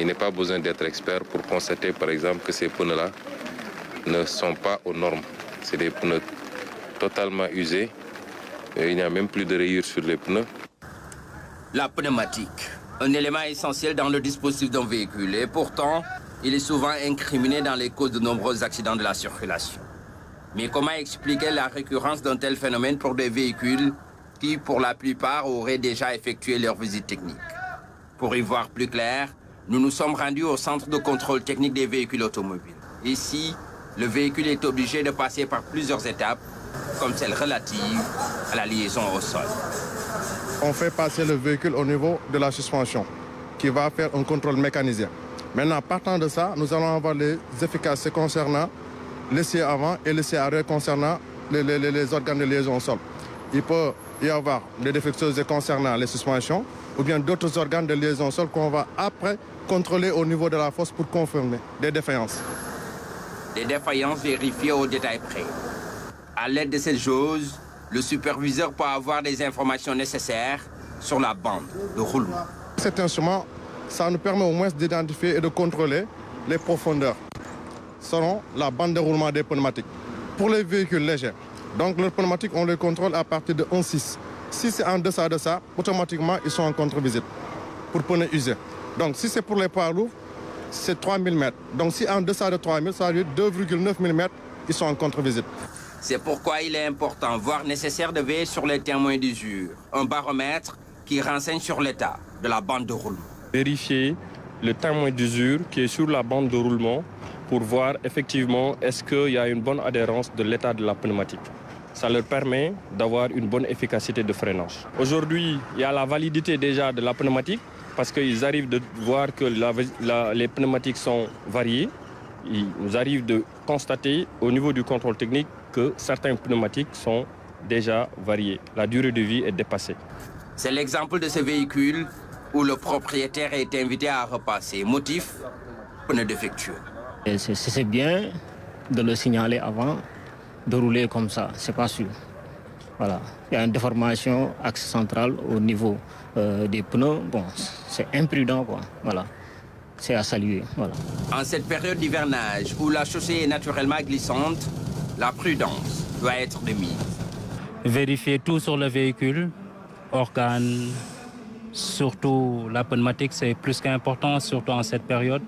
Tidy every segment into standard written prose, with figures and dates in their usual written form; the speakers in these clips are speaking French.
Il n'est pas besoin d'être expert pour constater par exemple que ces pneus-là ne sont pas aux normes. C'est des pneus totalement usés. Il n'y a même plus de rayures sur les pneus. La pneumatique, un élément essentiel dans le dispositif d'un véhicule. Et pourtant, il est souvent incriminé dans les causes de nombreux accidents de la circulation. Mais comment expliquer la récurrence d'un tel phénomène pour des véhicules qui, pour la plupart, auraient déjà effectué leur visite technique? Pour y voir plus clair, nous nous sommes rendus au centre de contrôle technique des véhicules automobiles. Ici, le véhicule est obligé de passer par plusieurs étapes, comme celle relative à la liaison au sol. On fait passer le véhicule au niveau de la suspension, qui va faire un contrôle mécanisé. Maintenant, partant de ça, nous allons avoir les efficaces concernant l'essieu avant et l'essieu arrière concernant les organes de liaison au sol. Il peut y avoir des défectuosités concernant les suspensions ou bien d'autres organes de liaison au sol qu'on va après contrôler au niveau de la fosse pour confirmer des défaillances. Des défaillances vérifiées au détail près. À l'aide de cette jauge, le superviseur peut avoir des informations nécessaires sur la bande de roulement. Cet instrument, ça nous permet au moins d'identifier et de contrôler les profondeurs selon la bande de roulement des pneumatiques. Pour les véhicules légers, donc leurs pneumatiques, on les contrôle à partir de 1,6. Si c'est en deçà de ça, automatiquement, ils sont en contre-visite pour pneus usés. Donc si c'est pour les poids lourds, c'est 3000 mètres. Donc si en deçà de 3000, ça veut dire 2,9 mm, ils sont en contre-visite. C'est pourquoi il est important, voire nécessaire, de veiller sur les témoins d'usure, un baromètre qui renseigne sur l'état de la bande de roulement. Vérifier le témoin d'usure qui est sur la bande de roulement pour voir effectivement est-ce qu'il y a une bonne adhérence de l'état de la pneumatique. Ça leur permet d'avoir une bonne efficacité de freinage. Aujourd'hui, il y a la validité déjà de la pneumatique parce qu'ils arrivent de voir que les pneumatiques sont variées. Il nous arrive de constater au niveau du contrôle technique que certains pneumatiques sont déjà variés. La durée de vie est dépassée. C'est l'exemple de ce véhicule où le propriétaire a été invité à repasser. Motif, pneus défectueux. C'est bien de le signaler avant de rouler comme ça, c'est pas sûr. Voilà. Il y a une déformation axe central au niveau des pneus. Bon, c'est imprudent, quoi. Voilà. C'est à saluer. Voilà. En cette période d'hivernage où la chaussée est naturellement glissante, la prudence doit être de mise. Vérifier tout sur le véhicule, organes, surtout la pneumatique, c'est plus qu'important, surtout en cette période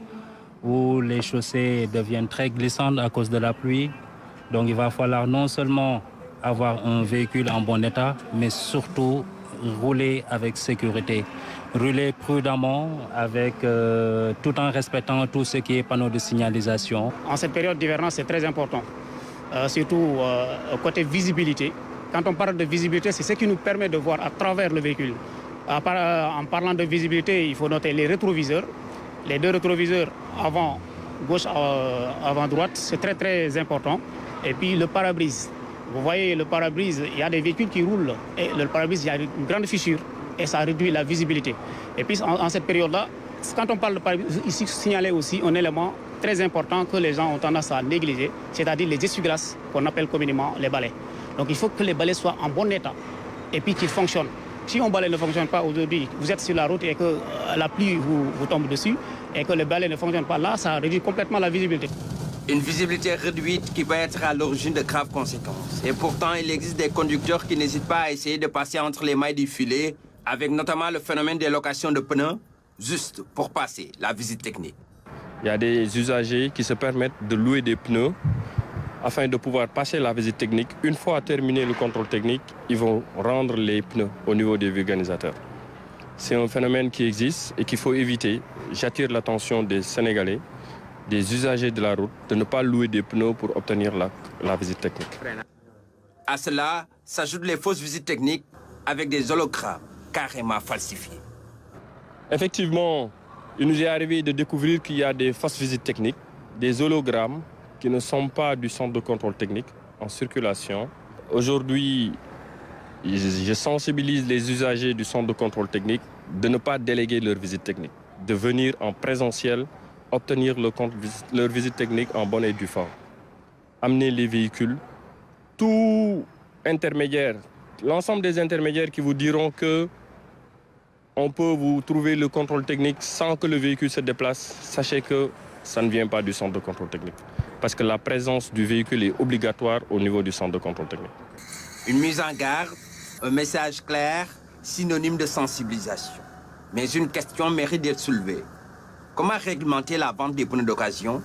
où les chaussées deviennent très glissantes à cause de la pluie. Donc il va falloir non seulement avoir un véhicule en bon état, mais surtout rouler avec sécurité. Rouler prudemment tout en respectant tout ce qui est panneau de signalisation. En cette période d'hivernage, c'est très important, surtout côté visibilité. Quand on parle de visibilité, c'est ce qui nous permet de voir à travers le véhicule. En parlant de visibilité, il faut noter les rétroviseurs. Les deux rétroviseurs avant gauche, avant droite, c'est très très important. Et puis le pare-brise. Vous voyez le pare-brise, il y a des véhicules qui roulent et le pare-brise, il y a une grande fissure et ça réduit la visibilité. Et puis en cette période-là, quand on parle de pare-brise, ici signaler aussi un élément très important que les gens ont tendance à négliger, c'est-à-dire les essuie-glaces qu'on appelle communément les balais. Donc il faut que les balais soient en bon état et puis qu'ils fonctionnent. Si un balai ne fonctionne pas aujourd'hui, vous êtes sur la route et que la pluie vous tombe dessus et que le balai ne fonctionne pas là, ça réduit complètement la visibilité. Une visibilité réduite qui peut être à l'origine de graves conséquences. Et pourtant, il existe des conducteurs qui n'hésitent pas à essayer de passer entre les mailles du filet, avec notamment le phénomène des locations de pneus, juste pour passer la visite technique. Il y a des usagers qui se permettent de louer des pneus afin de pouvoir passer la visite technique. Une fois terminé le contrôle technique, ils vont rendre les pneus au niveau des vulganisateurs. C'est un phénomène qui existe et qu'il faut éviter. J'attire l'attention des Sénégalais, des usagers de la route, de ne pas louer des pneus pour obtenir la visite technique. À cela s'ajoutent les fausses visites techniques avec des hologrammes carrément falsifiés. Effectivement, il nous est arrivé de découvrir qu'il y a des fausses visites techniques, des hologrammes qui ne sont pas du centre de contrôle technique en circulation. Aujourd'hui, je sensibilise les usagers du centre de contrôle technique de ne pas déléguer leur visite technique, de venir en présentiel, obtenir leur visite technique en bonne et due forme. Amener les véhicules, tout intermédiaire, l'ensemble des intermédiaires qui vous diront que on peut vous trouver le contrôle technique sans que le véhicule se déplace. Sachez que ça ne vient pas du centre de contrôle technique. Parce que la présence du véhicule est obligatoire au niveau du centre de contrôle technique. Une mise en garde, un message clair, synonyme de sensibilisation. Mais une question mérite d'être soulevée. Comment réglementer la vente des pneus d'occasion